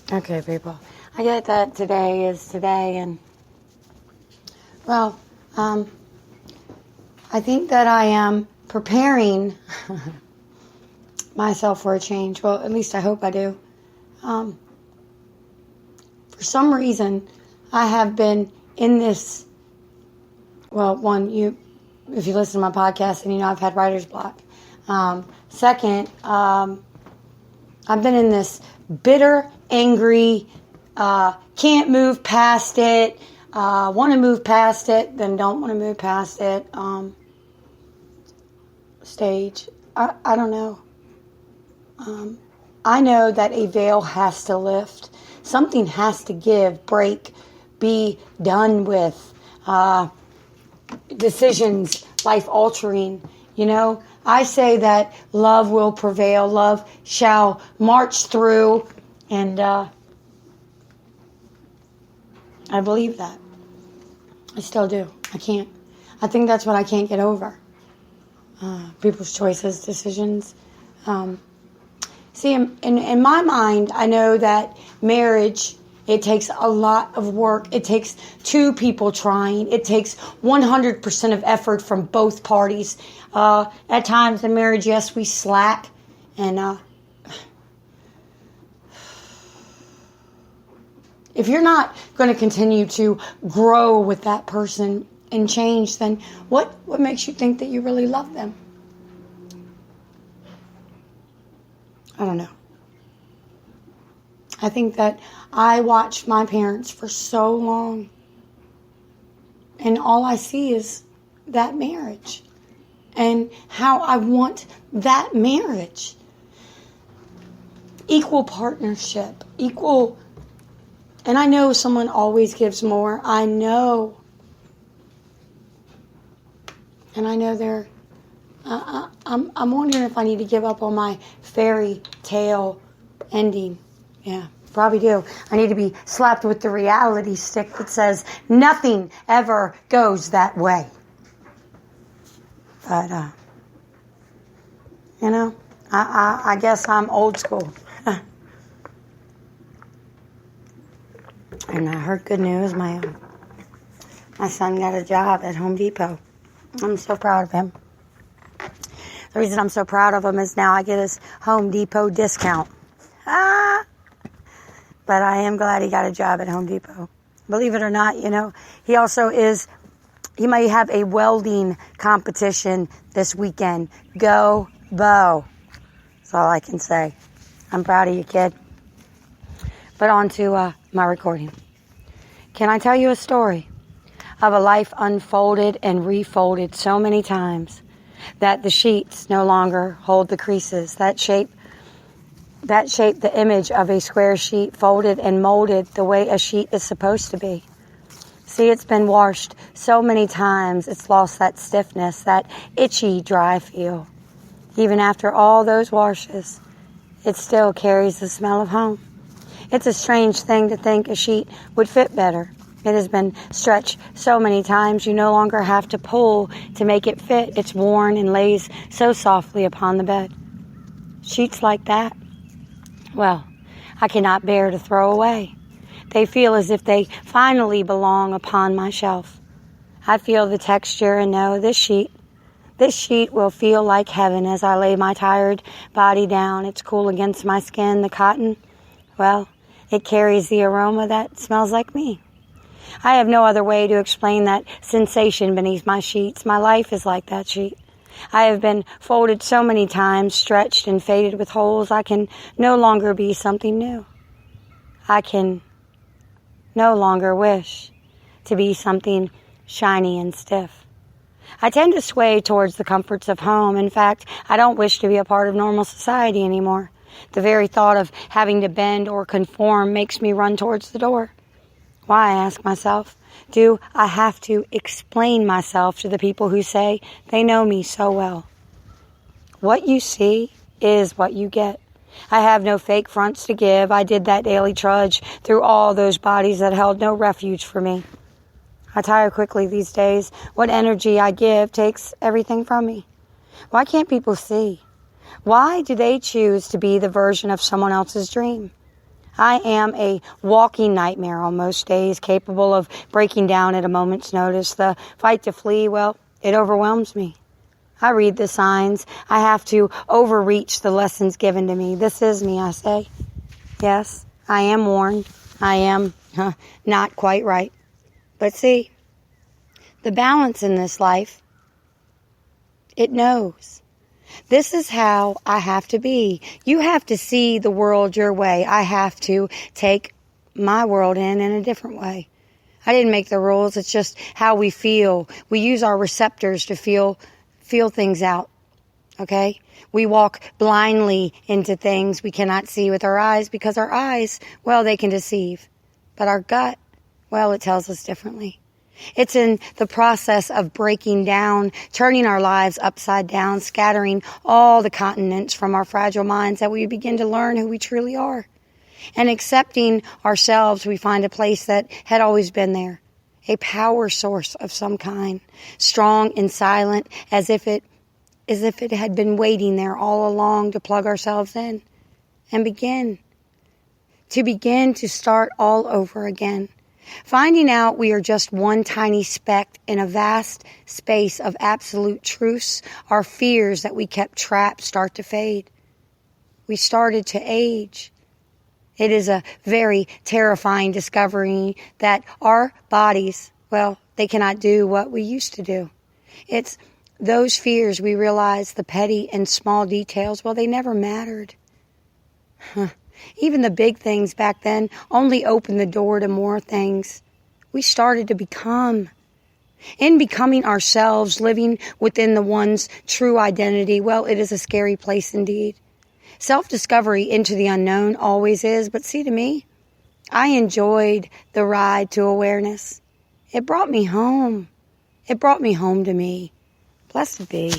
Okay, people. I get that today is today, and well, I think that I am preparing myself for a change. Well, at least I hope I do. For some reason, I have been in this. Well, if you listen to my podcast, and I've had writer's block. Second, I've been in this bitter, angry, can't move past it, want to move past it, then don't want to move past it stage. I don't know. I know that a veil has to lift. Something has to give, break, be done with. Decisions, life altering. I say that love will prevail. Love shall march through. And I believe that. I still do. I think that's what I can't get over. People's choices, decisions. See, in my mind, I know that marriage, it takes a lot of work. It takes two people trying. It takes 100% of effort from both parties. At times in marriage, yes, we slack. And if you're not going to continue to grow with that person and change, then what makes you think that you really love them? I don't know. I think that I watched my parents for so long, and all I see is that marriage and how I want that marriage. Equal partnership, equal, and I know someone always gives more. I know. And I know I'm wondering if I need to give up on my fairy tale ending. Yeah, probably do. I need to be slapped with the reality stick that says nothing ever goes that way. But, I guess I'm old school. And I heard good news. My son got a job at Home Depot. I'm so proud of him. The reason I'm so proud of him is now I get his Home Depot discount. But I am glad he got a job at Home Depot. Believe it or not, he also he might have a welding competition this weekend. Go, Bo. That's all I can say. I'm proud of you, kid. But on to my recording. Can I tell you a story of a life unfolded and refolded so many times that the sheets no longer hold the creases? That shape the image of a square sheet, folded and molded the way a sheet is supposed to be. See, it's been washed so many times, it's lost that stiffness, that itchy, dry feel. Even after all those washes, it still carries the smell of home. It's a strange thing to think a sheet would fit better. It has been stretched so many times you no longer have to pull to make it fit. It's worn and lays so softly upon the bed. Sheets like that, well, I cannot bear to throw away. They feel as if they finally belong upon my shelf. I feel the texture and know this sheet will feel like heaven as I lay my tired body down. It's cool against my skin. The cotton, well, it carries the aroma that smells like me. I have no other way to explain that sensation beneath my sheets. My life is like that sheet. I have been folded so many times, stretched and faded with holes. I can no longer be something new. I can no longer wish to be something shiny and stiff. I tend to sway towards the comforts of home. In fact, I don't wish to be a part of normal society anymore. The very thought of having to bend or conform makes me run towards the door. Why, I ask myself, do I have to explain myself to the people who say they know me so well? What you see is what you get. I have no fake fronts to give. I did that daily trudge through all those bodies that held no refuge for me. I tire quickly these days. What energy I give takes everything from me. Why can't people see? Why do they choose to be the version of someone else's dream? I am a walking nightmare on most days, capable of breaking down at a moment's notice. The fight to flee, well, it overwhelms me. I read the signs. I have to overreach the lessons given to me. This is me, I say. Yes, I am worn. I am not quite right. But see, the balance in this life, it knows. This is how I have to be. You have to see the world your way. I have to take my world in a different way. I didn't make the rules. It's just how we feel. We use our receptors to feel things out. Okay? We walk blindly into things we cannot see with our eyes because our eyes, well, they can deceive. But our gut, well, it tells us differently. It's in the process of breaking down, turning our lives upside down, scattering all the continents from our fragile minds that we begin to learn who we truly are. And accepting ourselves, we find a place that had always been there, a power source of some kind, strong and silent, as if it had been waiting there all along to plug ourselves in and begin to start all over again. Finding out we are just one tiny speck in a vast space of absolute truths, our fears that we kept trapped start to fade. We started to age. It is a very terrifying discovery that our bodies, well, they cannot do what we used to do. It's those fears we realize the petty and small details, well, they never mattered. Even the big things back then only opened the door to more things. We started to become. In becoming ourselves, living within the one's true identity, well, it is a scary place indeed. Self-discovery into the unknown always is, but see, to me, I enjoyed the ride to awareness. It brought me home. It brought me home to me. Blessed be.